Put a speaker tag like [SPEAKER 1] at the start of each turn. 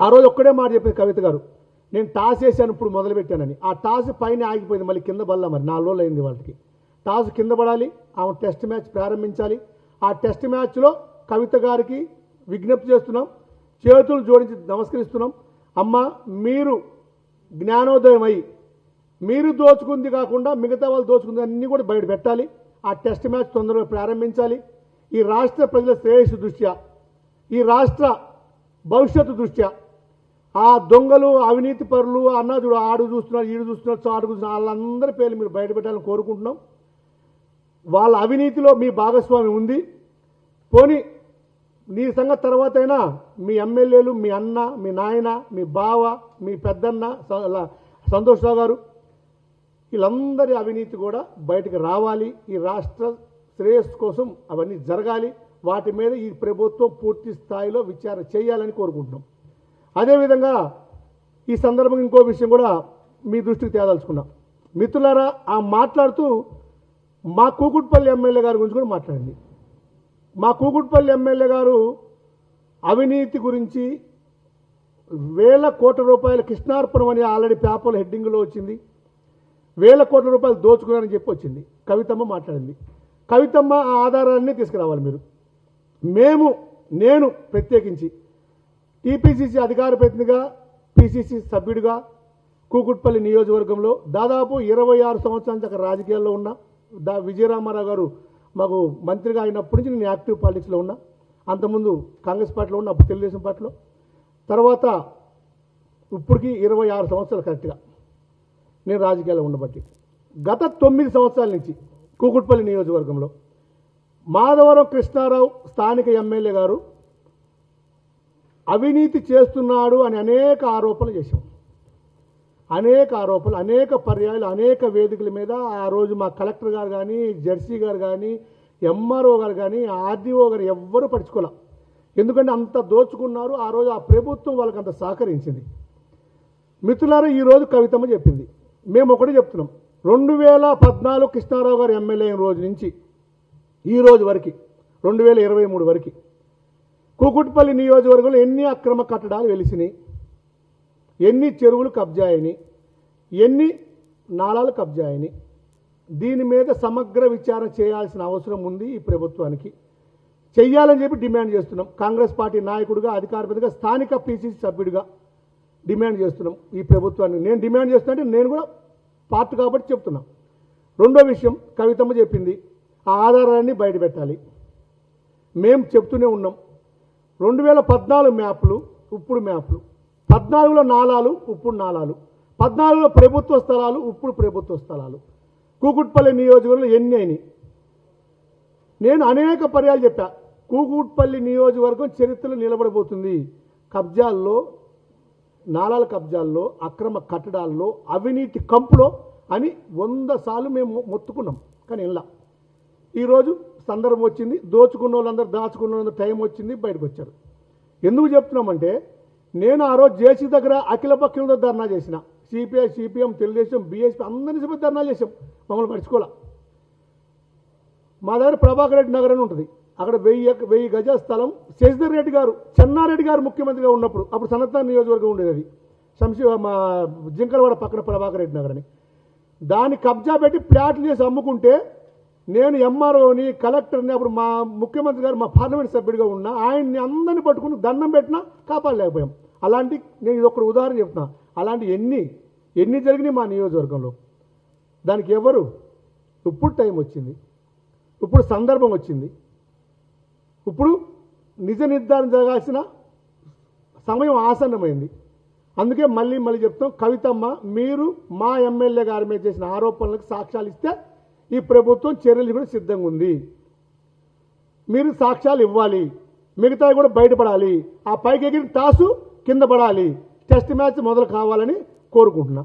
[SPEAKER 1] ఆ రోజు ఒక్కడే మాట చెప్పింది కవిత గారు, నేను టాస్ వేసాను ఇప్పుడు మొదలుపెట్టానని. ఆ టాస్ పైన ఆగిపోయింది, మళ్ళీ కింద బల్ల. మరి 4 రోజులు అయింది వాళ్ళకి. టాస్ కింద పడాలి, ఆమె టెస్ట్ మ్యాచ్ ప్రారంభించాలి. ఆ టెస్ట్ మ్యాచ్లో కవిత గారికి విజ్ఞప్తి చేస్తున్నాం, చేతులు జోడించి నమస్కరిస్తున్నాం. అమ్మ, మీరు జ్ఞానోదయం అయ్యి మీరు దోచుకుంది కాకుండా మిగతా వాళ్ళు దోచుకుంది అన్నీ కూడా బయట పెట్టాలి. ఆ టెస్ట్ మ్యాచ్ తొందరగా ప్రారంభించాలి. ఈ రాష్ట్ర ప్రజల శ్రేయస్సు దృష్ట్యా, ఈ రాష్ట్ర భవిష్యత్తు దృష్ట్యా ఆ దొంగలు, అవినీతి పరులు, అన్నాదుడు ఆడు చూస్తున్నారు, ఈడు చూస్తున్నారు, చాడు చూస్తున్నారు, వాళ్ళందరి పేర్లు మీరు బయట పెట్టాలని కోరుకుంటున్నాం. వాళ్ళ అవినీతిలో మీ భాగస్వామి ఉంది. పోనీ నీ సంగతి తర్వాత అయినా మీ ఎమ్మెల్యేలు, మీ అన్న, మీ నాయన, మీ బావ, మీ పెద్దన్న సంతోష్రావు గారు, వీళ్ళందరి అవినీతి కూడా బయటకు రావాలి. ఈ రాష్ట్ర శ్రేయస్సు కోసం అవన్నీ జరగాలి. వాటి మీద ఈ ప్రభుత్వం పూర్తి స్థాయిలో విచారణ చేయాలని కోరుకుంటున్నాం. అదేవిధంగా ఈ సందర్భంగా ఇంకో విషయం కూడా మీ దృష్టికి తేదలుచుకున్నాం. మిత్రులారా, ఆ మాట్లాడుతూ మా కూకుట్పల్లి ఎమ్మెల్యే గారి గురించి కూడా మాట్లాడింది. మా కూకుట్పల్లి ఎమ్మెల్యే గారు అవినీతి గురించి, వేల కోట్ల రూపాయల కృష్ణార్పణం అని ఆల్రెడీ పేపర్లో హెడ్డింగ్లో వచ్చింది, వేల కోట్ల రూపాయలు దోచుకున్నారని చెప్పి వచ్చింది. కవితమ్మ మాట్లాడింది. కవితమ్మ ఆ ఆధారాలన్నీ తీసుకురావాలి మీరు. నేను ప్రత్యేకించి టీపీసీసీ అధికార ప్రతినిధిగా, పీసీసీ సభ్యుడిగా కూకుట్పల్లి నియోజకవర్గంలో దాదాపు 26 సంవత్సరాల దాకా రాజకీయాల్లో ఉన్నా. విజయరామారావు గారు మాకు మంత్రిగా అయినప్పటి నుంచి నేను యాక్టివ్ పాలిటిక్స్లో ఉన్నా. అంతకుముందు కాంగ్రెస్ పార్టీలో ఉన్నా, అప్పుడు తెలుగుదేశం పార్టీలో. తర్వాత ఇప్పటికి 26 సంవత్సరాలు కరెక్ట్గా నేను రాజకీయాల్లో ఉండబట్టి, గత 9 సంవత్సరాల నుంచి కూకుట్పల్లి నియోజకవర్గంలో మాధవరం కృష్ణారావు స్థానిక ఎమ్మెల్యే గారు అవినీతి చేస్తున్నాడు అని అనేక ఆరోపణలు చేశాం. అనేక పర్యాయాలు అనేక వేదికల మీద ఆ రోజు మా కలెక్టర్ గారు కానీ, జడ్సీ గారు కానీ, ఎంఆర్ఓ గారు కానీ, ఆర్డీఓ గారు ఎవ్వరూ పట్టించుకోలే. ఎందుకంటే అంత దోచుకున్నారు. ఆ రోజు ఆ ప్రభుత్వం వాళ్ళకి అంత సహకరించింది. మిత్రులారా, ఈరోజు కవితమ్మ చెప్పింది, మేము ఒకటి చెప్తున్నాం. 2014 కృష్ణారావు గారు ఎమ్మెల్యే అయిన రోజు నుంచి ఈ రోజు వరకు 2023 వరకు కూకుట్పల్లి నియోజకవర్గంలో ఎన్ని అక్రమ కట్టడాలు వెలిసినాయి, ఎన్ని చెరువులు కబ్జా అయినాయి, ఎన్ని నాళాలు కబ్జా అయినాయి, దీని మీద సమగ్ర విచారణ చేయాల్సిన అవసరం ఉంది ఈ ప్రభుత్వానికి. చెయ్యాలని చెప్పి డిమాండ్ చేస్తున్నాం. కాంగ్రెస్ పార్టీ నాయకుడిగా, అధికారపతిగా, స్థానిక పీసీసీ సభ్యుడిగా డిమాండ్ చేస్తున్నాం ఈ ప్రభుత్వాన్ని. నేను డిమాండ్ చేస్తున్నా, నేను కూడా పార్టీ కాబట్టి చెప్తున్నా. రెండో విషయం, కవితమ్మ చెప్పింది, ఆ ఆధారాలన్నీ బయట పెట్టాలి. మేము చెప్తూనే ఉన్నాం. 2014 మ్యాప్లు, ఇప్పుడు మ్యాప్లు, 14లో నాలాలు, ఇప్పుడు నాలాలు, 14లో ప్రభుత్వ స్థలాలు, ఇప్పుడు ప్రభుత్వ స్థలాలు, కూకుట్పల్లి నియోజకవర్గంలో ఎన్ని అయినాయి. నేను అనేక పర్యాలు చెప్పా, కూకుట్పల్లి నియోజకవర్గం చరిత్రలో నిలబడబోతుంది. కబ్జాల్లో, నాలాల కబ్జాల్లో, అక్రమ కట్టడాల్లో, అవినీతి కంపులో అని 100 సార్లు మేము మొత్తుకున్నాం. కానీ ఇలా ఈరోజు సందర్భం వచ్చింది, దోచుకున్న వాళ్ళందరూ, దాచుకున్న వాళ్ళందరూ టైం వచ్చింది, బయటకు వచ్చారు. ఎందుకు చెప్తున్నామంటే, నేను ఆ రోజు జేసీ దగ్గర అఖిల పక్షంలో ధర్నా చేసిన, సిపిఐ, సిపిఎం, తెలుగుదేశం, బీఎస్పీ అందరినీ చెప్పి ధర్నా చేసాం. మమ్మల్ని పడుచుకోలే. మా దగ్గర ప్రభాకర్ రెడ్డి నగర్ అని ఉంటుంది, అక్కడ 1000 గజాల స్థలం శశిధర్ రెడ్డి గారు, చెన్నారెడ్డి గారు ముఖ్యమంత్రిగా ఉన్నప్పుడు, అప్పుడు సనత్నగర్ నియోజకవర్గం ఉండేది, అది మా జింకలవాడ పక్కన ప్రభాకర్ రెడ్డి నగర్ అని. దాన్ని కబ్జా పెట్టి ప్లాట్లు చేసి అమ్ముకుంటే, నేను ఎంఆర్ఓని, కలెక్టర్ని, అప్పుడు మా ముఖ్యమంత్రి గారు మా పార్లమెంట్ సభ్యుడిగా ఉన్నా, ఆయన్ని అందరినీ పట్టుకుని దండం పెట్టినా కాపాడలేకపోయాం. అలాంటి, నేను ఇది ఒకటి ఉదాహరణ చెప్తున్నా, అలాంటి ఎన్ని జరిగినాయి మా నియోజకవర్గంలో. దానికి ఎవరు? ఇప్పుడు టైం వచ్చింది, ఇప్పుడు సందర్భం వచ్చింది, ఇప్పుడు నిజ నిర్ధారణ జరగాల్సిన సమయం ఆసన్నమైంది. అందుకే మళ్ళీ చెప్తాం, కవితమ్మ, మీరు మా ఎమ్మెల్యే గారి మీద చేసిన ఆరోపణలకు సాక్ష్యాలు ఇస్తే ఈ ప్రభుత్వం చర్యలు కూడా సిద్ధంగా ఉంది. మీరు సాక్ష్యాలు ఇవ్వాలి, మిగతావి కూడా బయటపడాలి. ఆ పైకి ఎగిరి టాసు కింద పడాలి. టెస్ట్ మ్యాచ్ మొదలు కావాలని కోరుకుంటున్నా.